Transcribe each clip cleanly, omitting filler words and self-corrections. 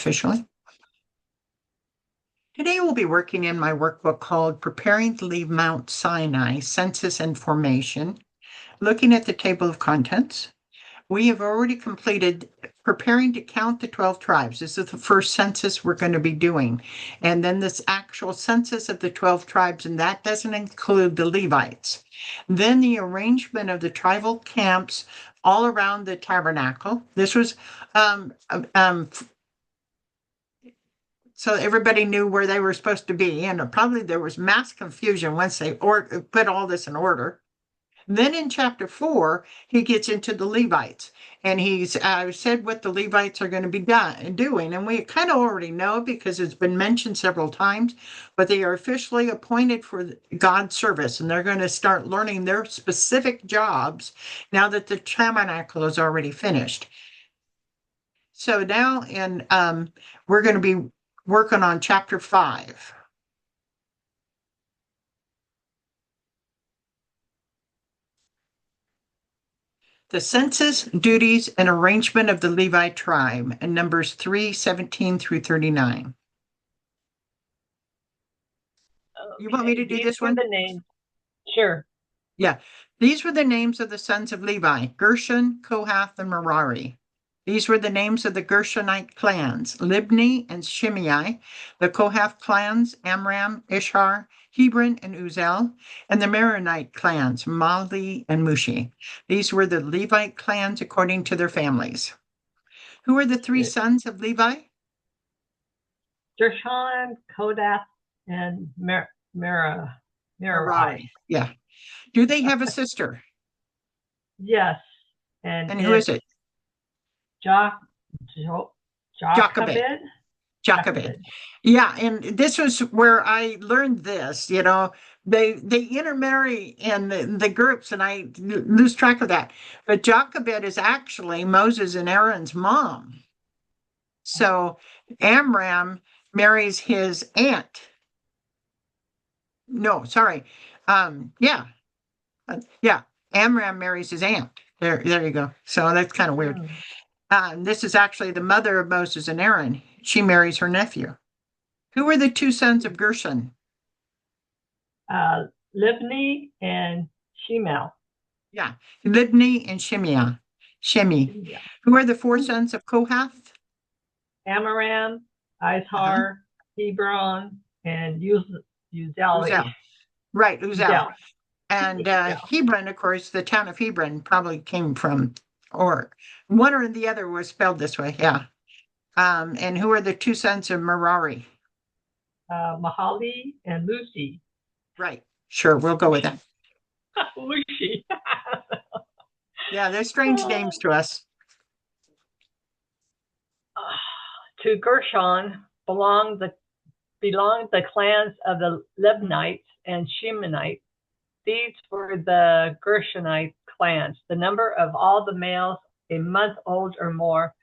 officially. Today we'll be working in my workbook called Preparing to Leave Mount Sinai, Census and Formation, looking at the table of contents. We have already completed preparing to count the 12 tribes. This is the first census we're going to be doing. And then this actual census of the 12 tribes, and that doesn't include the Levites. Then the arrangement of the tribal camps all around the tabernacle. This was so everybody knew where they were supposed to be. And probably there was mass confusion once they put all this in order. Then in chapter 4, he gets into the Levites, and he's said what the Levites are going to be doing. And we kind of already know because it's been mentioned several times, but they are officially appointed for God's service, and they're going to start learning their specific jobs now that the tabernacle is already finished. So now we're going to be working on chapter 5. The census, duties, and arrangement of the Levi tribe, in Numbers 3:17 through 39. You want me to do this one? The names. Sure. Yeah. These were the names of the sons of Levi: Gershon, Kohath, and Merari. These were the names of the Gershonite clans: Libni and Shimei. The Kohath clans: Amram, Ishar, Hebron, and Uzel. And the Meronite clans: Mali and Mushi. These were the Levite clans according to their families. Who are the three sons of Levi? Gershon, Kodath, and Merari. Yeah. Do they have a sister? Yes. And who is it? Jochebed. Yeah, and this was where I learned this. They intermarry in the groups, and I lose track of that. But Jochebed is actually Moses and Aaron's mom. So Amram marries his aunt. No, sorry. Yeah. Amram marries his aunt. There you go. So that's kind of weird. This is actually the mother of Moses and Aaron. She marries her nephew. Who were the two sons of Gershon? Libni and Shemel. Yeah, Libni and Shemi. Yeah. Who are the four sons of Kohath? Amram, Izhar, Hebron, and Uzel. Right, Uzel. And Hebron, of course, the town of Hebron probably came from, or one or the other was spelled this way, yeah. And who are the two sons of Merari? Mahali and Lucy. Right, sure, we'll go with that. Lucy. Yeah, they're strange names to us. To Gershon belonged the clans of the Libnites and Shemonites. These were the Gershonite clans. The number of all the males a month old or more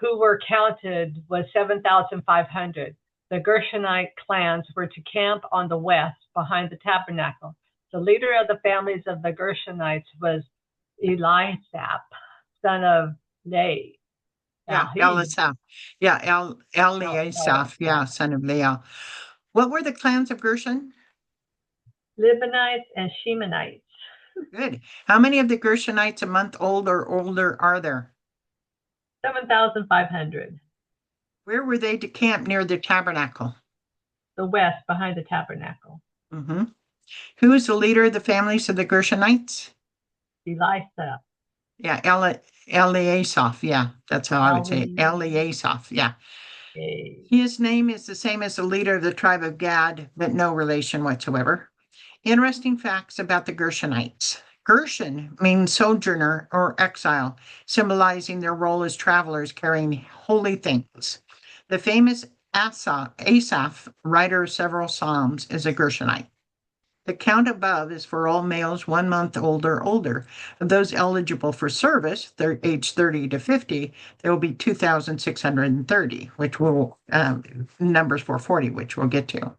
who were counted was 7,500. The Gershonite clans were to camp on the west behind the tabernacle. The leader of the families of the Gershonites was Eliasaph, son of Leah. Yeah, Eliasaph. Yeah, Eliasaph. Yeah, son of Leah. What were the clans of Gershon? Libanites and Shemonites. Good. How many of the Gershonites a month old or older are there? 7,500. Where were they to camp near the tabernacle? The west, behind the tabernacle. Mm-hmm. Who is the leader of the families of the Gershonites? Eliasaph. Yeah, Eliasaph. Yeah, that's how I would say it. Eliasaph. Yeah. His name is the same as the leader of the tribe of Gad, but no relation whatsoever. Interesting facts about the Gershonites. Gershon means sojourner or exile, symbolizing their role as travelers carrying holy things. The famous Asaph, writer of several psalms, is a Gershonite. The count above is for all males 1 month old or older. Of those eligible for service, they're age 30 to 50, there will be 2,630, which will, numbers 440, which we'll get to.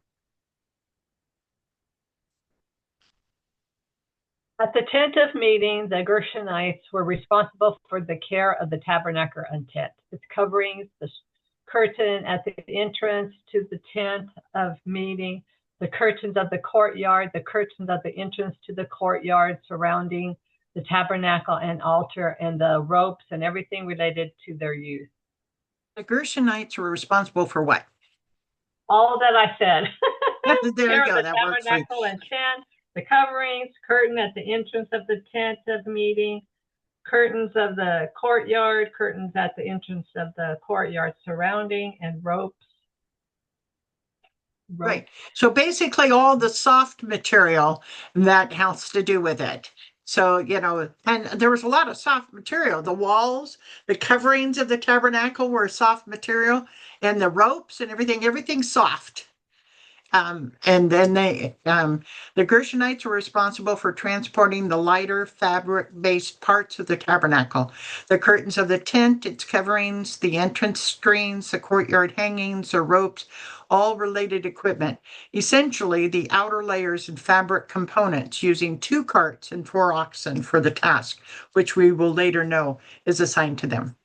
At the tent of meeting, the Gershonites were responsible for the care of the tabernacle and tent, its coverings, the curtain at the entrance to the tent of meeting, the curtains of the courtyard, the curtains of the entrance to the courtyard surrounding the tabernacle and altar, and the ropes and everything related to their use. The Gershonites were responsible for what? All that I said. There you go. The That works for you. tabernacle and tent, the coverings, curtain at the entrance of the tent of meeting, curtains of the courtyard, curtains at the entrance of the courtyard surrounding, and ropes. Right. So basically all the soft material that has to do with it. So, and there was a lot of soft material. The walls, the coverings of the tabernacle were soft material, and the ropes and everything's soft. And then the Gershonites were responsible for transporting the lighter fabric-based parts of the tabernacle, the curtains of the tent, its coverings, the entrance screens, the courtyard hangings or ropes, all related equipment. Essentially, the outer layers and fabric components using 2 carts and 4 oxen for the task, which we will later know is assigned to them.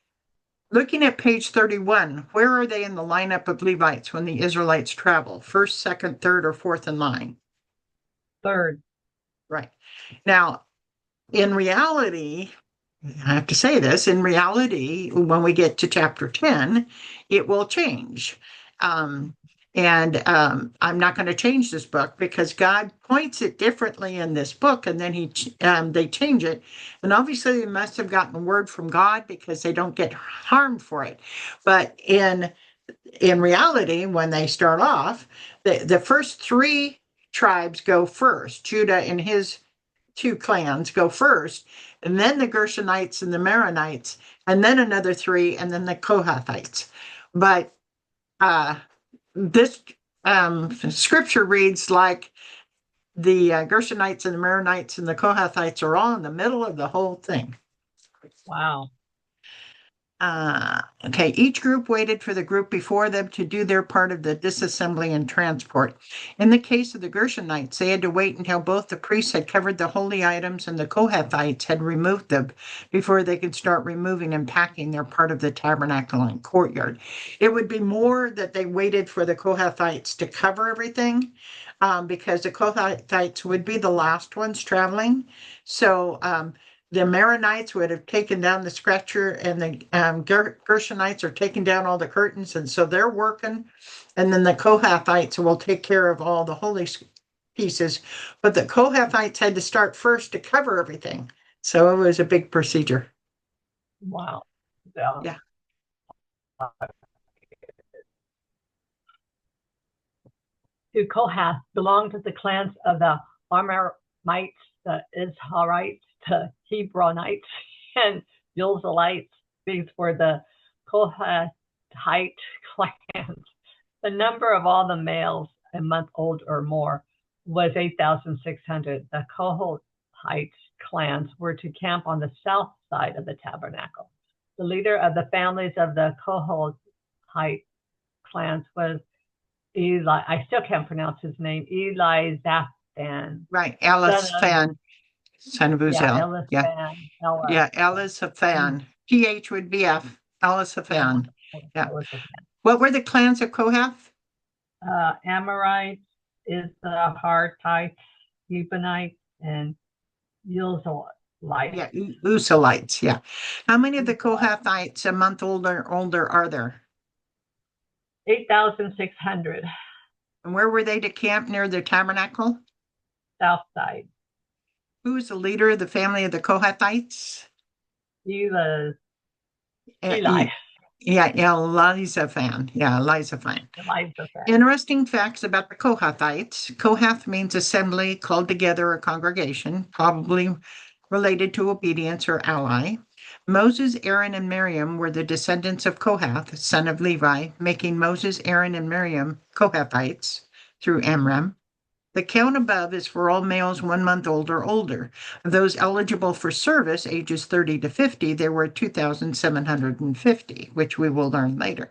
Looking at page 31, where are they in the lineup of Levites when the Israelites travel? First, second, third, or fourth in line? Third. Right. Now, in reality, I have to say this, in reality, when we get to chapter 10, it will change. I'm not going to change this book because God points it differently in this book, and then they change it. And obviously, they must have gotten a word from God because they don't get harmed for it. But in reality, when they start off, the first 3 tribes go first. Judah and his 2 clans go first, and then the Gershonites and the Maronites, and then another 3, and then the Kohathites. But this scripture reads like the Gershonites and the Maronites and the Kohathites are all in the middle of the whole thing. Wow. Okay, each group waited for the group before them to do their part of the disassembly and transport. In the case of the Gershonites, they had to wait until both the priests had covered the holy items and the Kohathites had removed them before they could start removing and packing their part of the tabernacle and courtyard. It would be more that they waited for the Kohathites to cover everything, because the Kohathites would be the last ones traveling. So the Maronites would have taken down the scratcher, and the Gershonites are taking down all the curtains, and so they're working. And then the Kohathites will take care of all the holy pieces. But the Kohathites had to start first to cover everything. So it was a big procedure. Wow. Yeah. To Kohath belonged to the clans of the Amramites, the Izharites, the Hebronites, and Uzalites. These were the Kohathite clans. The number of all the males a month old or more was 8,600. The Kohathite clans were to camp on the south side of the tabernacle. The leader of the families of the Kohathite clans was Eli. I still can't pronounce his name. Eli Zaphan. Right, Elizaphan, son of Uziel. Yeah, Elizaphan. PH would be F. Elizaphan. Yeah. What were the clans of Kohath? Amorites, Izharites, Hebronites, and Uzalites. Yeah, Uzalites. Yeah. How many of the Kohathites a month older are there? 8,600. And where were they to camp near the tabernacle? South side. Who was the leader of the family of the Kohathites? Eli. Yeah, Elizaphan. Yeah, Elizaphan. Interesting facts about the Kohathites. Kohath means assembly, called together, a congregation, probably related to obedience or ally. Moses, Aaron, and Miriam were the descendants of Kohath, son of Levi, making Moses, Aaron, and Miriam Kohathites through Amram. The count above is for all males 1 month old or older. Of those eligible for service, ages 30 to 50, there were 2,750, which we will learn later.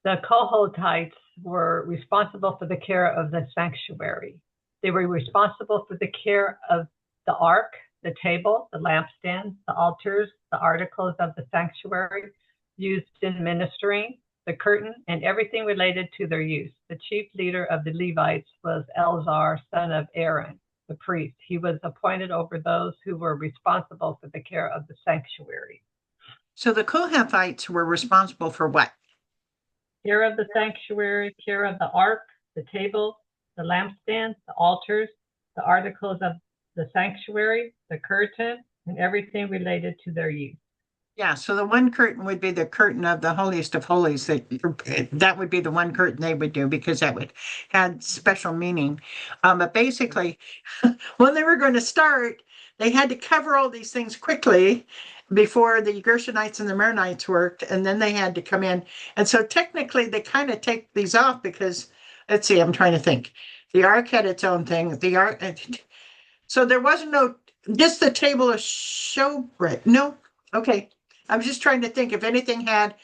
The Kohathites were responsible for the care of the sanctuary. They were responsible for the care of the ark, the table, the lampstand, the altars, the articles of the sanctuary used in ministering, the curtain, and everything related to their use. The chief leader of the Levites was Eleazar, son of Aaron, the priest. He was appointed over those who were responsible for the care of the sanctuary. So the Kohathites were responsible for what? Care of the sanctuary, care of the ark, the table, the lampstand, the altars, the articles of the sanctuary, the curtain, and everything related to their use. Yeah, so the one curtain would be the curtain of the holiest of holies. That would be the one curtain they would do because that would had special meaning. But basically, when they were going to start, they had to cover all these things quickly before the Gershonites and the Maronites worked, and then they had to come in. And so technically, they kind of take these off because, let's see, I'm trying to think. The ark had its own thing. The ark, so there wasn't no just the table of showbread. No, okay. I was just trying to think if anything had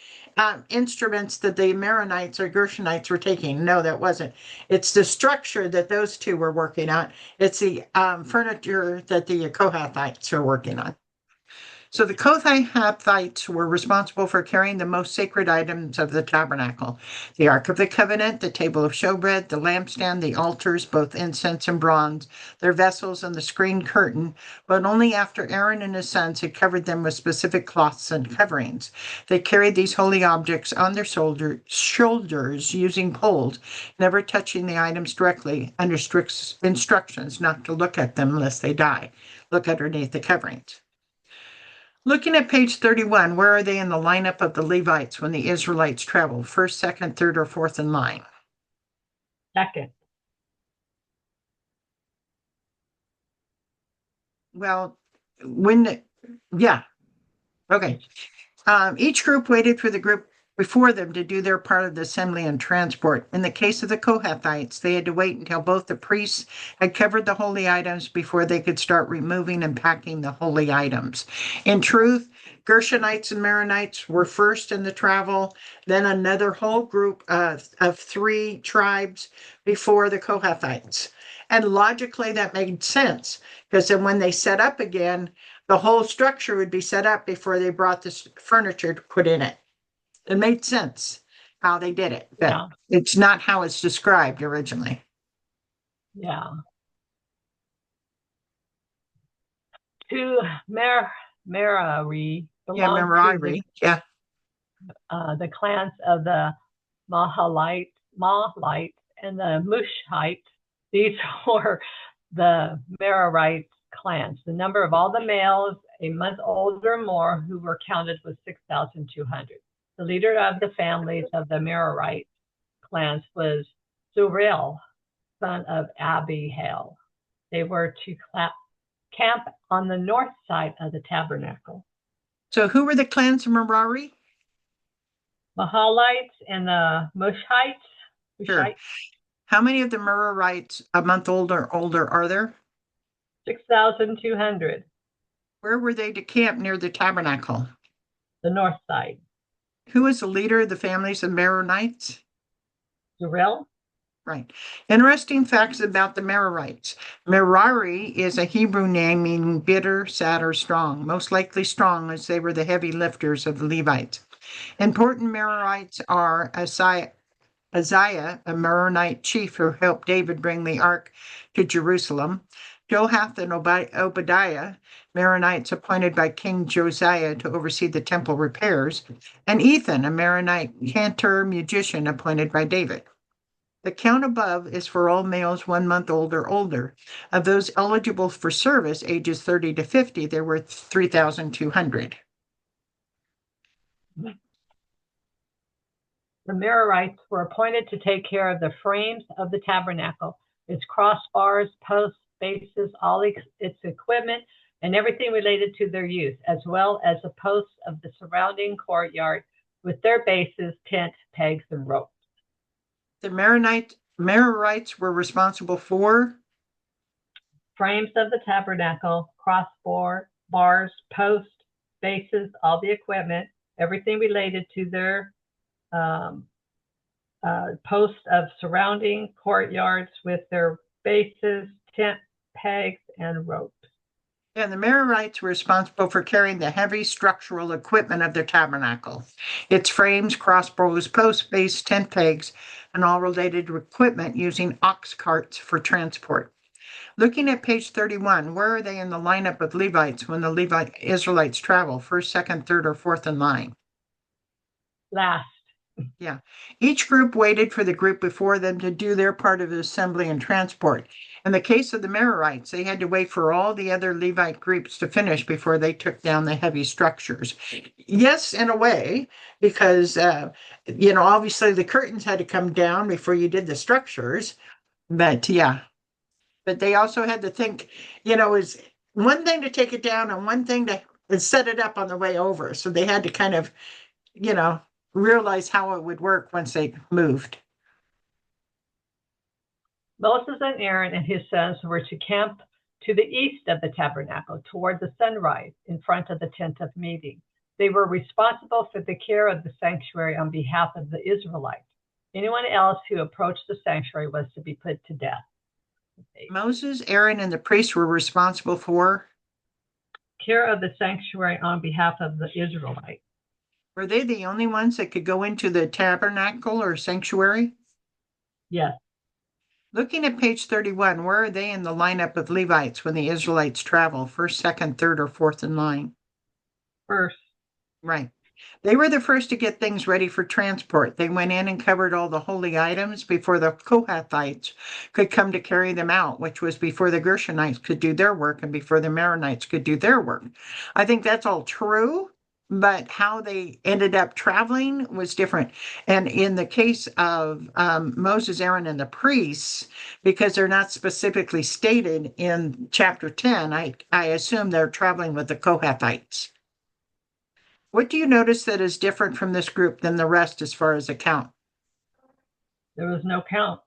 instruments that the Maronites or Gershonites were taking. No, that wasn't. It's the structure that those two were working on. It's the furniture that the Kohathites are working on. So the Kohathites were responsible for carrying the most sacred items of the tabernacle: the Ark of the Covenant, the table of showbread, the lampstand, the altars, both incense and bronze, their vessels, and the screen curtain, but only after Aaron and his sons had covered them with specific cloths and coverings. They carried these holy objects on their shoulders using poles, never touching the items directly, under strict instructions not to look at them lest they die. Look underneath the coverings. Looking at page 31, where are they in the lineup of the Levites when the Israelites traveled? First, second, third, or fourth in line? Second. Well, yeah, okay. Each group waited for the group before them to do their part of the assembly and transport. In the case of the Kohathites, they had to wait until both the priests had covered the holy items before they could start removing and packing the holy items. In truth, Gershonites and Maronites were first in the travel, then another whole group of three tribes before the Kohathites. And logically, that made sense because then when they set up again, the whole structure would be set up before they brought this furniture to put in it. It made sense how they did it, but Yeah. it's not how it's described originally. Yeah. To Merari Yeah, belonged to Merari. Yeah. the clans of the Mahalite and the Mushite. These were the Merarite clans. The number of all the males a month old or more who were counted was 6,200. The leader of the families of the Merarite clans was Zuriel, son of Abihail. They were to camp on the north side of the tabernacle. So who were the clans of Merari? Mahalites and the Mushites. Sure. How many of the Merarites a month older are there? 6,200. Where were they to camp near the tabernacle? The north side. Who was the leader of the families of Maronites? Zuriel. Right. Interesting facts about the Merarites. Merari is a Hebrew name meaning bitter, sad, or strong, most likely strong as they were the heavy lifters of the Levites. Important Merarites are Isaiah, a Meronite chief who helped David bring the ark to Jerusalem, Johath and Obadiah, Maronites appointed by King Josiah to oversee the temple repairs, and Ethan, a Maronite cantor musician appointed by David. The count above is for all males 1 month old or older. Of those eligible for service, ages 30 to 50, there were 3,200. The Merarites were appointed to take care of the frames of the tabernacle, its crossbars, posts, bases, all its equipment, and everything related to their use, as well as the posts of the surrounding courtyard with their bases, tent, pegs, and ropes. The Merarites were responsible for frames of the tabernacle, crossbar, bars, posts, bases, all the equipment, everything related to their posts of surrounding courtyards with their bases, tent, pegs, and ropes. And the Merarites were responsible for carrying the heavy structural equipment of the tabernacle, its frames, crossbows, post base, tent pegs, and all related equipment using ox carts for transport. Looking at page 31, where are they in the lineup of Levites when the Levite Israelites travel? First, second, third, or fourth in line? Last. Yeah. Each group waited for the group before them to do their part of the assembly and transport. In the case of the Merarites, they had to wait for all the other Levite groups to finish before they took down the heavy structures. Yes, in a way, because, obviously the curtains had to come down before you did the structures. But yeah, but they also had to think, it was one thing to take it down and one thing to set it up on the way over. So they had to kind of, you know, realize how it would work once they moved. Moses and Aaron and his sons were to camp to the east of the tabernacle toward the sunrise in front of the tent of meeting. They were responsible for the care of the sanctuary on behalf of the Israelites. Anyone else who approached the sanctuary was to be put to death. Moses, Aaron, and the priests were responsible for care of the sanctuary on behalf of the Israelites. Were they the only ones that could go into the tabernacle or sanctuary? Yes. Looking at page 31, where are they in the lineup of Levites when the Israelites travel? First, second, third, or fourth in line? First. Right. They were the first to get things ready for transport. They went in and covered all the holy items before the Kohathites could come to carry them out, which was before the Gershonites could do their work and before the Maronites could do their work. I think that's all true, but how they ended up traveling was different. And in the case of Moses, Aaron, and the priests, because they're not specifically stated in chapter 10, I assume they're traveling with the Kohathites. What do you notice that is different from this group than the rest as far as a count? There was no count.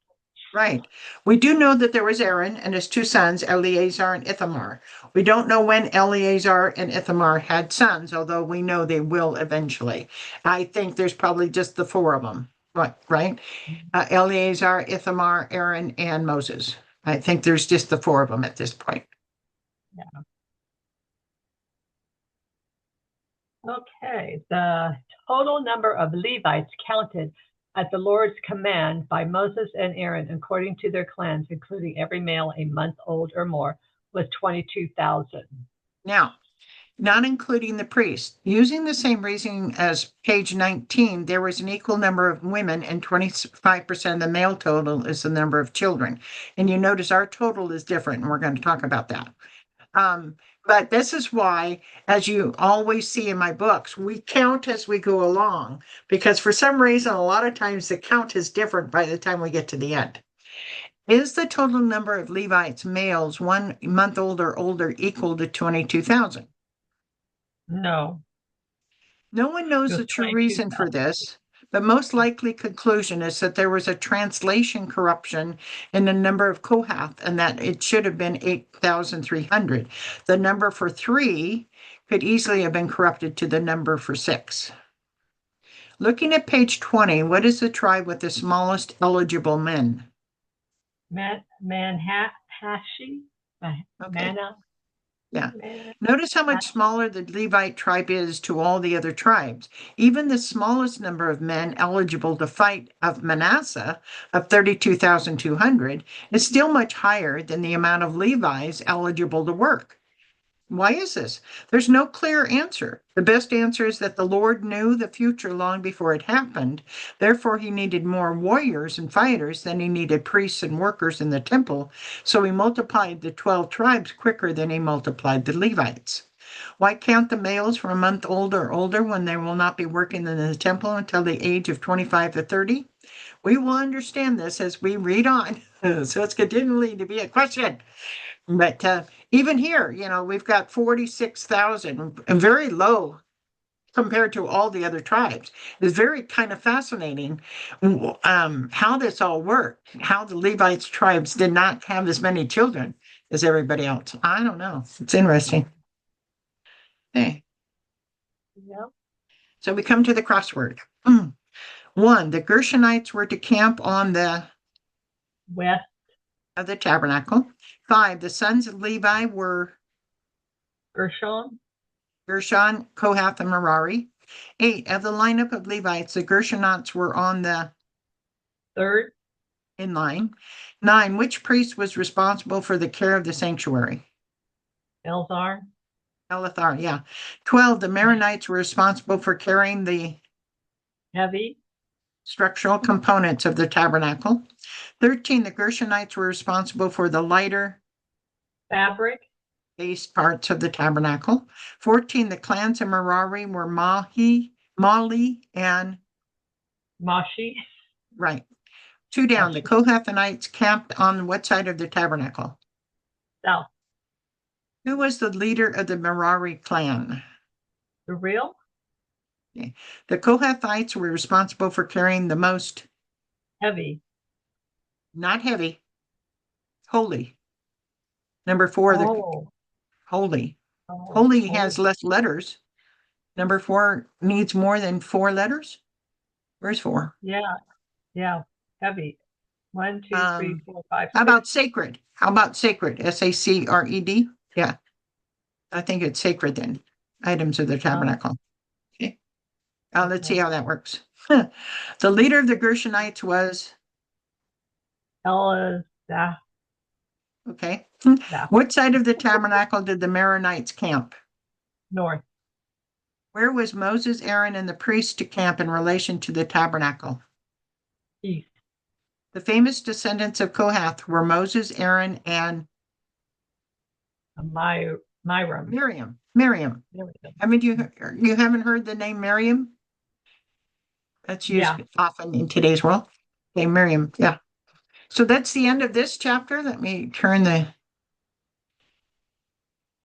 Right. We do know that there was Aaron and his two sons, Eleazar and Ithamar. We don't know when Eleazar and Ithamar had sons, although we know they will eventually. I think there's probably just the four of them, right? Eleazar, Ithamar, Aaron, and Moses. I think there's just the four of them at this point. Yeah. Okay, the total number of Levites counted at the Lord's command by Moses and Aaron according to their clans, including every male a month old or more, was 22,000. Now, not including the priests. Using the same reasoning as page 19, there was an equal number of women and 25% of the male total is the number of children. And you notice our total is different, and we're going to talk about that. But this is why, as you always see in my books, we count as we go along, because for some reason, a lot of times the count is different by the time we get to the end. Is the total number of Levites males 1 month old or older equal to 22,000? No. No one knows the true reason for this. The most likely conclusion is that there was a translation corruption in the number of Kohath and that it should have been 8,300. The number for 3 could easily have been corrupted to the number for 6. Looking at page 20, what is the tribe with the smallest eligible men? Manhashi? Okay. Yeah. Notice how much smaller the Levite tribe is to all the other tribes. Even the smallest number of men eligible to fight of Manasseh, of 32,200, is still much higher than the amount of Levites eligible to work. Why is this? There's no clear answer. The best answer is that the Lord knew the future long before it happened. Therefore, he needed more warriors and fighters than he needed priests and workers in the temple. So he multiplied the 12 tribes quicker than he multiplied the Levites. Why count the males from a month old or older when they will not be working in the temple until the age of 25 to 30? We will understand this as we read on. So it's continually to be a question. But even here, we've got 46,000, and very low compared to all the other tribes. It's very kind of fascinating how this all worked, how the Levites tribes did not have as many children as everybody else. I don't know. It's interesting. Okay. Yep. So we come to the crossword. 1, the Gershonites were to camp on the west of the tabernacle. 5, the sons of Levi were Gershon. Gershon, Kohath, and Merari. 8, of the lineup of Levites, the Gershonites were on the Third. in line. 9, which priest was responsible for the care of the sanctuary? Elzar. Elathar, yeah. 12, the Maronites were responsible for carrying the Heavy. structural components of the tabernacle. 13, the Gershonites were responsible for the lighter Fabric. base parts of the tabernacle. 14, the clans of Merari were Mahi, Mali, and Mashi. right. 2 down, the Mashi. Kohathites camped on what side of the tabernacle? South. Who was the leader of the Merari clan? The real. Okay. The Kohathites were responsible for carrying the most, Heavy. not heavy, holy. Number 4, the Oh. holy. Oh. Holy has less letters. Number 4 needs more than 4 letters. Where's 4? Yeah. Yeah. Heavy. 1, 2, 3, 4, 5, 6. How about sacred? How about sacred? SACRED? Yeah, I think it's sacred then. Items of the tabernacle. Okay. Let's see how that works. The leader of the Gershonites was, Elzah. okay. What side of the tabernacle did the Maronites camp? North. Where was Moses, Aaron, and the priests to camp in relation to the tabernacle? East. The famous descendants of Kohath were Moses, Aaron, and Myram. Miriam. Miriam. I mean, you haven't heard the name Miriam? That's used often in today's world. Okay, Miriam. Yeah. So that's the end of this chapter. Let me turn the